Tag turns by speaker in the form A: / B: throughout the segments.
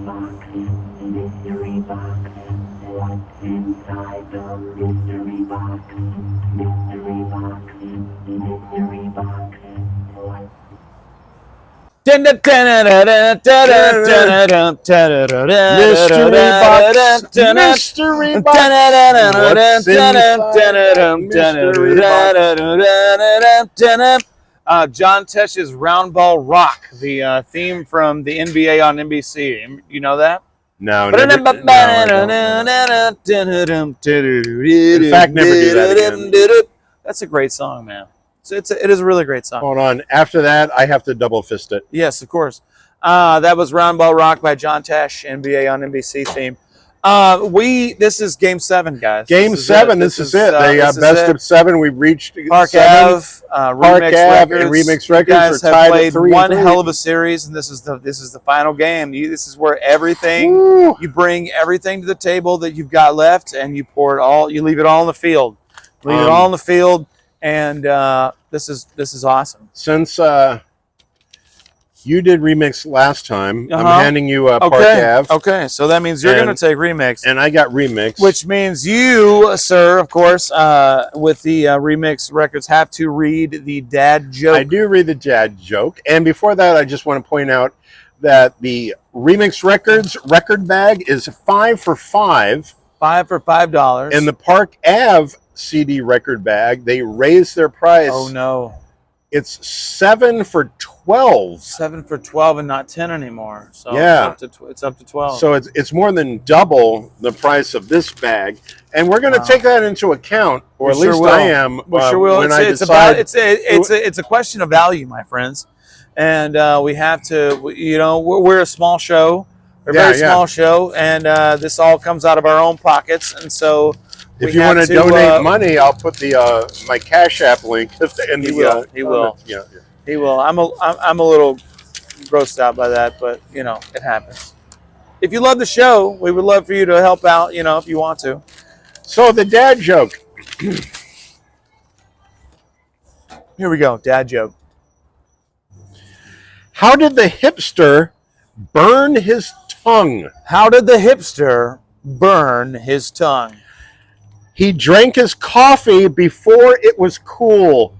A: box, mystery box. What's inside the mystery box? Mystery box, mystery box. What?
B: Mystery box. What's inside mystery box?
C: John Tesh's Round Ball Rock, the theme from the NBA on NBC. You know that?
B: No, never, no, I don't. In fact, never do that again.
C: That's a great song, man. It is a really great song.
B: Hold on. After that, I have to double fist it.
C: Yes, of course. That was Round Ball Rock by John Tesh, NBA on NBC theme. This is Game 7, guys.
B: Game 7. This is it. They got best of 7. We've reached
C: Park
B: 7.
C: Ave, Remix Records.
B: You
C: guys
B: are
C: have
B: tied
C: played
B: at 3-3.
C: one hell of a series, and this is the final game. This is where everything you bring everything to the table that you've got left, and you pour it all. You leave it all in the field. Leave it all in the field, and this is awesome.
B: Since you did remix last time, I'm handing you Park Ave.
C: Okay, so that means you're going to take remix.
B: And I got remix.
C: Which means you, sir, of course, with the remix records, have to read the dad joke.
B: I do read the dad joke. And before that, I just want to point out that the remix records record bag is 5 for $5.
C: 5 for $5.
B: And the Park Ave CD record bag, they raised their price.
C: Oh, no.
B: It's 7 for $12.
C: 7 for $12 and not 10 anymore. So
B: yeah,
C: it's up to 12.
B: So it's more than double the price of this bag, and we're going to take that into account, or at least I am.
C: We sure will.
B: When
C: it's a question of value, my friends, and we have to. We're a small show. We're a very small show, and this all comes out of our own pockets, and so.
B: If you want to donate money, I'll put the my Cash App link in the.
C: He will. He will. I'm a little grossed out by that, but it happens. If you love the show, we would love for you to help out. If you want to.
B: So the dad joke.
C: Here we go. Dad joke.
B: How did the hipster burn his tongue?
C: How did the hipster burn his tongue?
B: He drank his coffee before it was cool.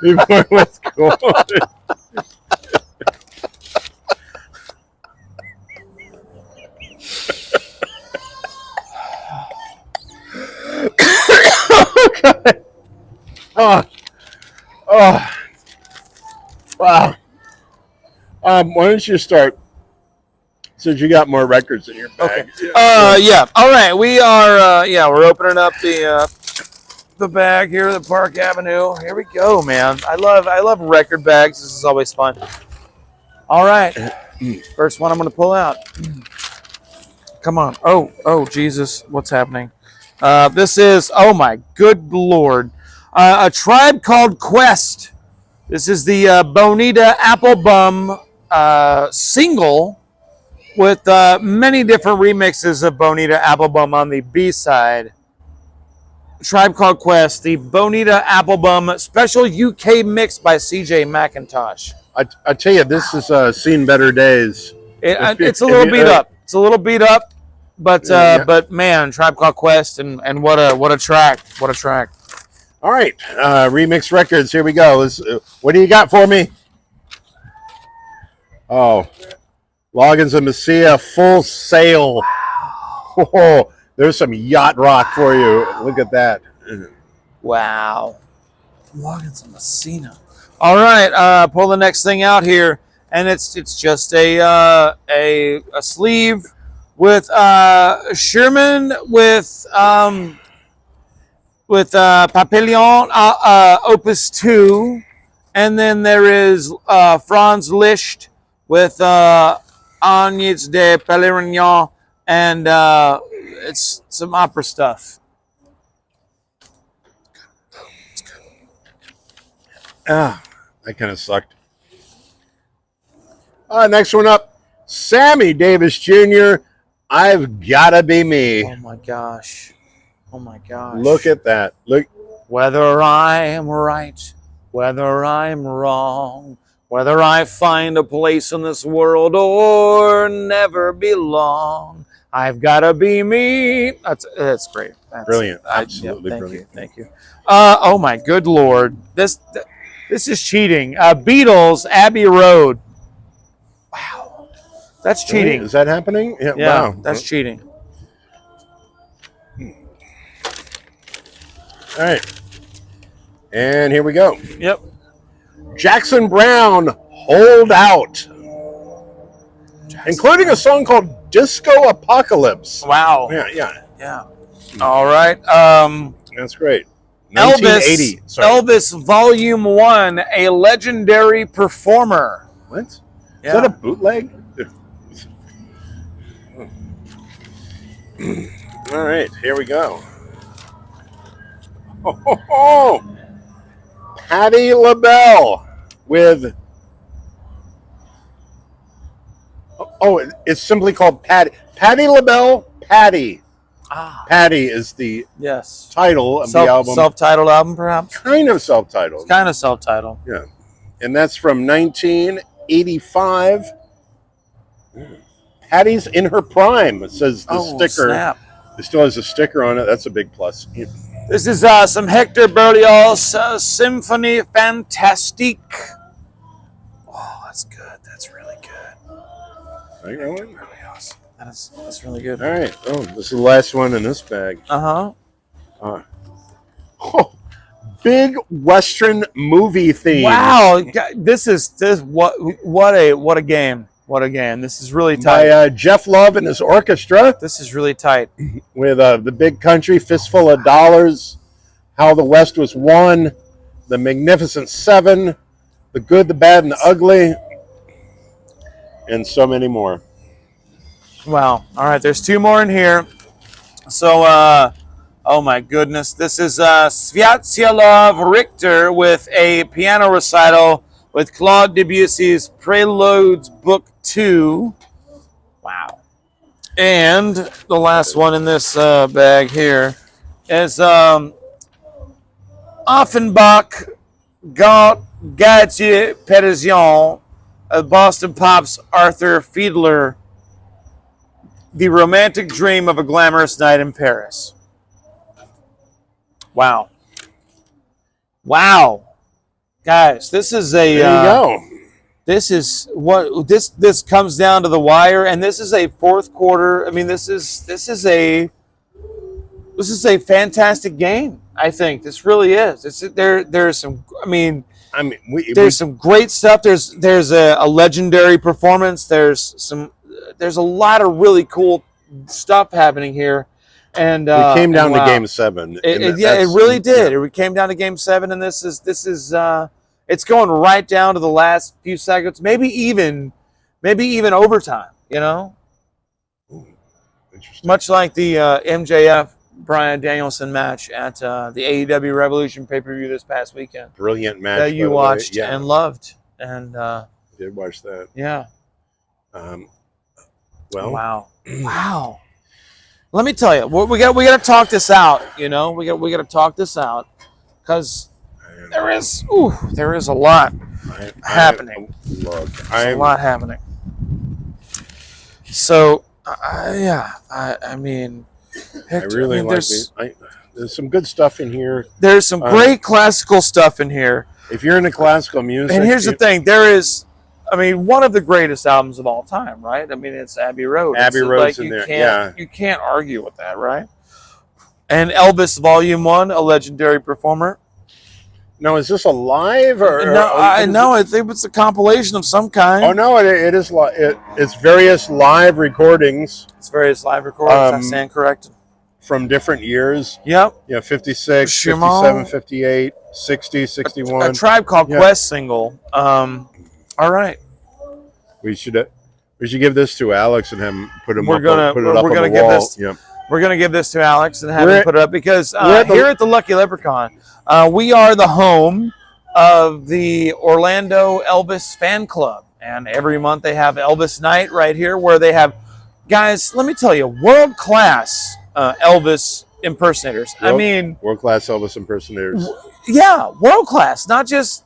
B: Before it was cool. Wow. Why don't you start? Since you got more records in your bag.
C: Okay. Yeah. All right. We are. We're opening up the bag here, the Park Avenue. Here we go, man. I love record bags. This is always fun. All right. First one I'm going to pull out. Come on. Oh, Jesus. What's happening? This is, oh my good Lord. A Tribe Called Quest. This is the Bonita Applebum single with many different remixes of Bonita Applebum on the B-side. Tribe Called Quest, the Bonita Applebum special UK mix by CJ McIntosh.
B: I tell you, this has seen better days.
C: It's a little beat up. It's a little beat up, but man, Tribe Called Quest and what a track! What a track!
B: All right, remix records. Here we go. What do you got for me? Oh, Loggins and Messiah, Full Sail. Wow. Oh, there's some yacht rock for you. Look at that.
C: Wow. Loggins and Messina. All right, pull the next thing out here, and it's just a sleeve with Sherman with Papillon Opus 2 And then there is Franz Liszt with Agnes de Pèlerin, and it's some opera stuff.
B: That kind of sucked. Next one up, Sammy Davis Jr., I've Gotta Be Me.
C: Oh my gosh. Oh my gosh.
B: Look at that. Look.
C: Whether I am right, whether I'm wrong, whether I find a place in this world or never belong, I've gotta be me. That's great. That's
B: Brilliant. Absolutely
C: thank
B: brilliant.
C: you. Thank you. Oh my good Lord. This is cheating. Beatles, Abbey Road. Wow. That's cheating.
B: Really? Is that happening?
C: Yeah,
B: Wow.
C: that's cheating.
B: All right. And here we go.
C: Yep.
B: Jackson Browne, Hold Out. Including a song called Disco Apocalypse.
C: Wow.
B: Yeah.
C: All right.
B: That's great. 1980.
C: Elvis Volume 1, a legendary performer.
B: What? Is
C: Yeah.
B: that a bootleg? All right, here we go. Patti LaBelle with... it's simply called Patti. Patti LaBelle, Patti. Patti is the title of the album.
C: Self-titled album, perhaps?
B: Kind of self-titled.
C: Kind of self-titled.
B: Yeah. And that's from 1985. Patti's in her prime. It says the sticker.
C: Snap.
B: It still has a sticker on it. That's a big plus. Yeah.
C: This is some Hector Berlioz Symphonie Fantastique. Oh, that's good. That's really good.
B: Right, Rowan?
C: Berlioz. That's really good.
B: All right. Oh, this is the last one in this bag. Big Western movie theme.
C: Wow, what a game. What a game. This is really tight.
B: By Jeff Love and his orchestra.
C: This is really tight.
B: With The Big Country, Fistful of Dollars, How the West Was Won, The Magnificent Seven, The Good, the Bad, and the Ugly, and so many more.
C: Wow. All right, there's two more in here. So, oh my goodness. This is Sviatslav Richter with a piano recital with Claude Debussy's Preludes Book 2. Wow. And the last one in this bag here is Offenbach Gautier Périzsion, Boston Pop's Arthur Fiedler, The Romantic Dream of a Glamorous Night in Paris. Wow. Wow. Guys, this is a
B: there you go.
C: This is what this comes down to the wire, and this is a fourth quarter. I mean, this is a fantastic game. I think this really is. There's some. There's some great stuff. There's a legendary performance. There's a lot of really cool stuff happening here. And
B: we came down to Game 7.
C: It really did. It came down to Game 7, and this is it's going right down to the last few seconds, maybe even overtime. You know, much like the MJF Bryan Danielson match at the AEW Revolution pay-per-view this past weekend.
B: Brilliant match
C: that you watched and loved, and
B: did watch that.
C: Yeah.
B: Well.
C: Wow. Let me tell you, we got to talk this out. You know, we got to talk this out because there is a lot happening. There's a lot happening. So, I mean, Hector,
B: I really like these. There's some good stuff in here.
C: There's some great classical stuff in here.
B: If you're into classical music,
C: and here's the thing: there is, one of the greatest albums of all time, right? I mean, it's Abbey Road.
B: Abbey Road's in there. Yeah,
C: you can't argue with that, right? And Elvis Volume 1, a legendary performer.
B: No, is this a live or
C: no? I think it's a compilation of some kind.
B: Oh no, it is. It's various live recordings.
C: It's various live recordings. I stand corrected.
B: from different years.
C: Yep.
B: 56,
C: Shimon.
B: 57, 58, 60, 61.
C: A Tribe Called Quest single. All right.
B: We should give this to Alex and have him put him
C: We're
B: up.
C: gonna
B: Put it up
C: we're
B: on
C: gonna
B: the
C: give
B: wall.
C: this.
B: Yep.
C: We're gonna give this to Alex and have
B: We're
C: him
B: at-
C: put it up because
B: at the-
C: here at the Lucky Leprechaun, we are the home of the Orlando Elvis Fan Club, and every month they have Elvis Night right here, where they have guys. Let me tell you, world class Elvis impersonators. I mean,
B: world-class Elvis impersonators.
C: yeah, world class. Not just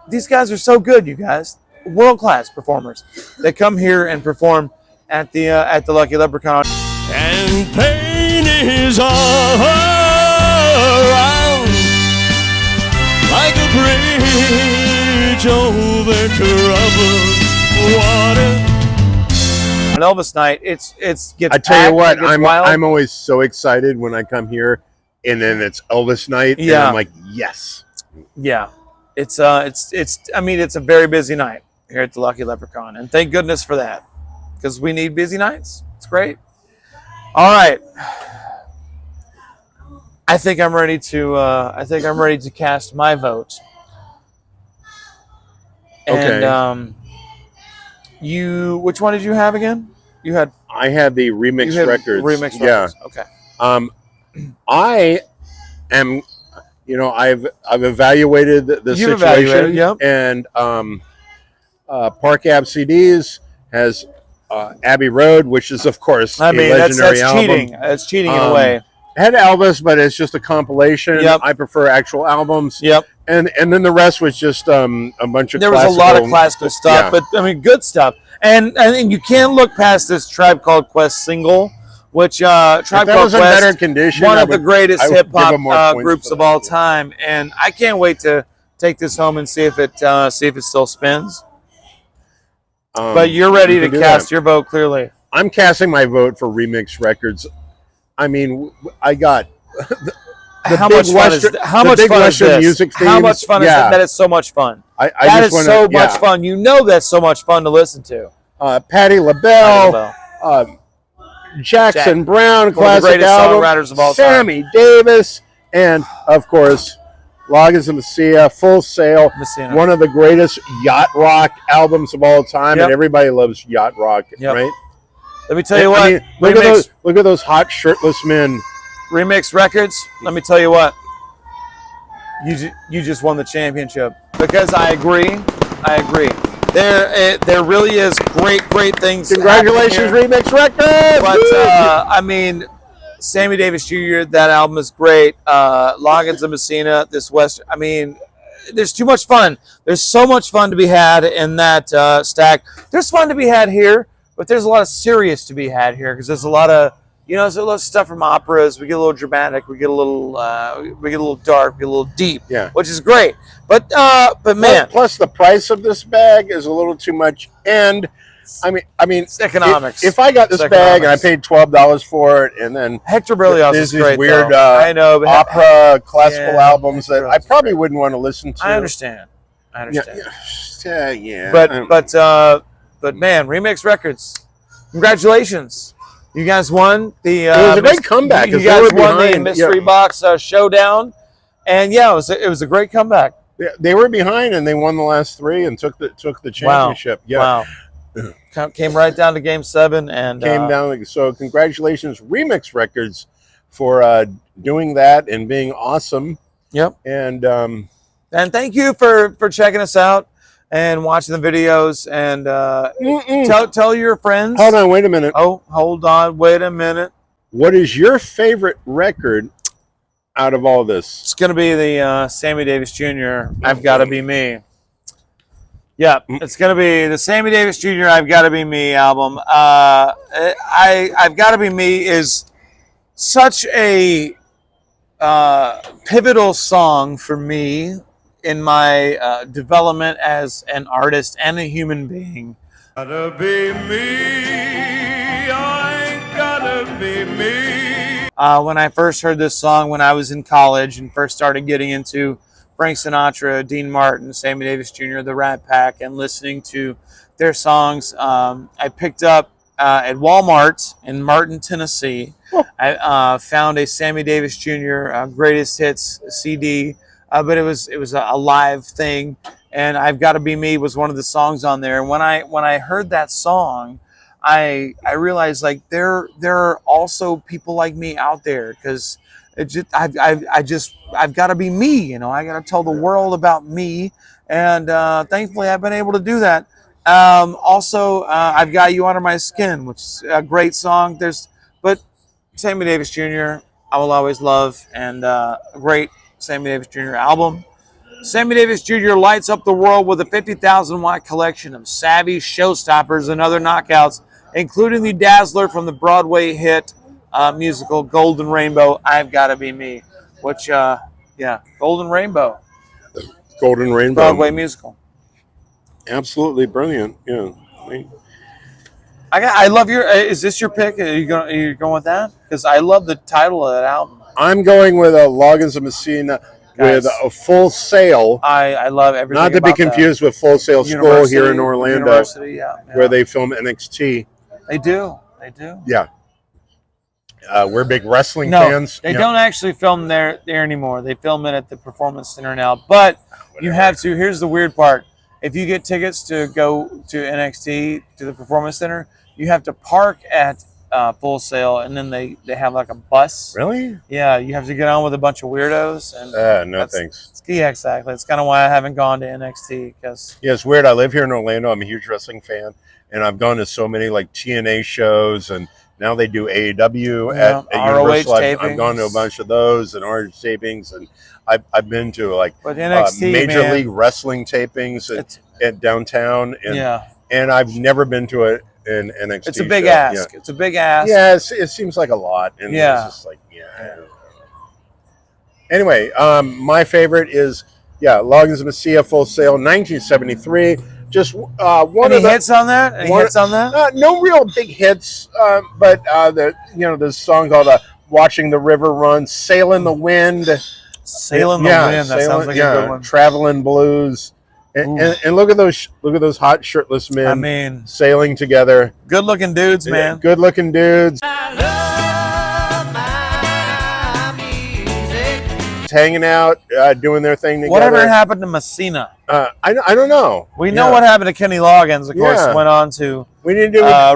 C: these guys are so good, you guys. World class performers. They come here and perform at the Lucky Leprechaun.
D: And pain is all around like a bridge over troubled water.
C: On Elvis Night, it's gets.
B: I tell you what,
C: packed, it gets wild.
B: I'm always so excited when I come here, and then it's Elvis night, and
C: Yeah.
B: I'm like, yes.
C: Yeah, it's I mean, it's a very busy night here at the Lucky Leprechaun, and thank goodness for that, because we need busy nights. It's great. All right, I think I'm ready to cast my vote.
B: Okay.
C: And which one did you have again? You had
B: I had the remix records.
C: Remix
B: Yeah.
C: records. Okay.
B: I am, I've evaluated the
C: You've
B: situation,
C: evaluated, yep.
B: and Park Ave CDs has Abbey Road, which is of course
C: I mean,
B: a
C: that's
B: legendary album.
C: cheating. That's cheating in a way.
B: Had Elvis, but it's just a compilation.
C: Yep.
B: I prefer actual albums.
C: Yep.
B: And then the rest was just a bunch of
C: There was a lot of classical stuff,
B: yeah.
C: but I mean, good stuff. And you can't look past this Tribe Called Quest single, which Tribe
B: If that
C: Called
B: was in
C: Quest,
B: better condition,
C: one
B: I
C: of the
B: would-
C: greatest
B: I would
C: hip
B: give them more
C: hop
B: points
C: groups
B: for
C: of
B: that,
C: all
B: yeah.
C: time. And I can't wait to take this home and see if it still spins. But you're ready to
B: can do
C: cast
B: that.
C: your vote clearly.
B: I'm casting my vote for Remix Records. I mean, I got
C: How
B: big
C: much fun is
B: Western-
C: how
B: the
C: much
B: big
C: fun is
B: Western
C: this?
B: music
C: How
B: themes.
C: much fun is
B: Yeah.
C: that? That is so much fun.
B: I
C: That
B: just
C: is
B: wanna,
C: so much
B: yeah.
C: fun. You know that's so much fun to listen to.
B: Patti LaBelle,
C: Well,
B: Jackson Brown,
C: one of the
B: classic
C: greatest
B: album,
C: songwriters of all time.
B: Sammy Davis, and of course, Loggins and Messiah, Full Sail,
C: Messina.
B: one of the greatest yacht rock albums of all time,
C: Yep.
B: and everybody loves yacht rock,
C: Yep.
B: right?
C: Let me tell you what.
B: I mean, look at those hot shirtless men.
C: Remix Records, let me tell you what. You just won the championship, because I agree. There really is great things.
B: Congratulations,
C: happening here.
B: Remix Records!
C: But
B: Woo!
C: I mean, Sammy Davis Jr. That album is great. Loggins and Messina, this Western. I mean, there's too much fun. There's so much fun to be had in that stack. There's fun to be had here, but there's a lot of serious to be had here, because there's a lot of there's a lot of stuff from operas. We get a little dramatic. We get a little dark. We get a little deep.
B: Yeah.
C: Which is great. But man,
B: Plus the price of this bag is a little too much, and I mean,
C: it's economics.
B: If I got this
C: It's
B: bag and I
C: economics.
B: paid $12 for it, and then
C: Hector Berlioz
B: there's
C: is great.
B: these weird
C: though. I know, but
B: opera classical
C: yeah,
B: albums that I
C: Hector
B: probably
C: Berlioz is
B: wouldn't want to listen to.
C: I understand.
B: Yeah.
C: But man, Remix Records, congratulations! You guys won the.
B: It was a great comeback,
C: You
B: 'cause they
C: guys
B: were
C: won the
B: behind,
C: mystery
B: yeah.
C: box showdown, and yeah, it was a great comeback.
B: They were behind, and they won the last three and took the championship. Yeah.
C: Wow, came right down to Game 7 and
B: Came down. So congratulations, Remix Records, for doing that and being awesome.
C: Yep.
B: And
C: And thank you for checking us out and watching the videos, and tell your friends.
B: hold on, wait a minute.
C: Oh, hold on, wait a minute.
B: What is your favorite record out of all this?
C: It's gonna be the Sammy Davis Jr. I've Gotta Be Me. Yeah, it's gonna be the Sammy Davis Jr. I've Gotta Be Me album. I've Gotta Be Me is such a pivotal song for me in my development as an artist and a human being.
D: Gotta be me, I gotta be me.
C: When I first heard this song when I was in college and first started getting into Frank Sinatra, Dean Martin, Sammy Davis Jr., the Rat Pack, and listening to their songs, I picked up at Walmart in Martin, Tennessee. I found a Sammy Davis Jr. Greatest Hits CD, but it was a live thing, and "I've Got to Be Me" was one of the songs on there. And when I heard that song, I realized like there are also people like me out there, because I've got to be me. You know, I got to tell the world about me, and thankfully I've been able to do that. Also, "I've Got You Under My Skin," which is a great song. But Sammy Davis Jr. I will always love, and a great Sammy Davis Jr. album. Sammy Davis Jr. lights up the world with a 50,000-watt collection of savvy showstoppers and other knockouts, including the dazzler from the Broadway hit musical Golden Rainbow, "I've Got to Be Me," which, Golden Rainbow.
B: Golden Rainbow.
C: Broadway musical.
B: Absolutely brilliant. Yeah.
C: I love your. Is this your pick? Are you going with that? Because I love the title of that album.
B: I'm going with a Loggins of Messina with a Full Sail.
C: I love everything.
B: Not to be confused with Full Sail School here in Orlando, where they film NXT.
C: They do.
B: Yeah. We're big wrestling
C: No,
B: fans.
C: they don't actually film there anymore. They film it at the Performance Center now. But you have to. Here's the weird part. If you get tickets to go to NXT, to the Performance Center, you have to park at Full Sail, and then they have like a bus.
B: Really?
C: Yeah, you have to get on with a bunch of weirdos. And
B: no thanks.
C: Yeah, exactly. It's kind of why I haven't gone to NXT.
B: Yeah, it's weird. I live here in Orlando. I'm a huge wrestling fan, and I've gone to so many like TNA shows, and now they do AEW at Universal. I've gone to a bunch of those and RH tapings, and I've been to like
C: NXT,
B: Major League Wrestling tapings at downtown, and I've never been to it in NXT.
C: It's a big
B: show.
C: ask. Yeah. It's a big ask.
B: Yeah, it seems like a lot, and it's just like Anyway, my favorite is Loggins of Messina, Full Sail, 1973. Just one
C: Any
B: of the
C: hits on that? Any hits on that?
B: No real big hits, but the song called "Watching the River Run," "Sail in the Wind,"
C: "Sail in the Wind." That sounds like a good one.
B: "Traveling Blues," and look at those hot shirtless men.
C: I mean,
B: sailing together.
C: Good looking dudes, man.
B: Good looking dudes. Hanging out, doing their thing together.
C: Whatever happened to Messina?
B: I don't know.
C: We know what happened to Kenny Loggins. Of course, went on to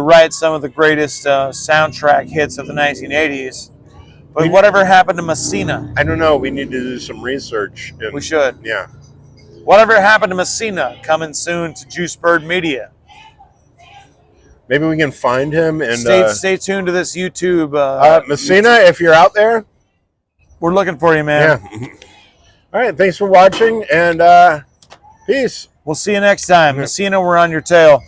C: write some of the greatest soundtrack hits of the 1980s. But whatever happened to Messina?
B: I don't know. We need to do some research.
C: We should.
B: Yeah.
C: Whatever happened to Messina? Coming soon to Juicebird Media.
B: Maybe we can find him and
C: stay tuned to this YouTube.
B: Messina, if you're out there.
C: We're looking for you, man.
B: Yeah. All right. Thanks for watching, and peace.
C: We'll see you next time. Messina, we're on your tail.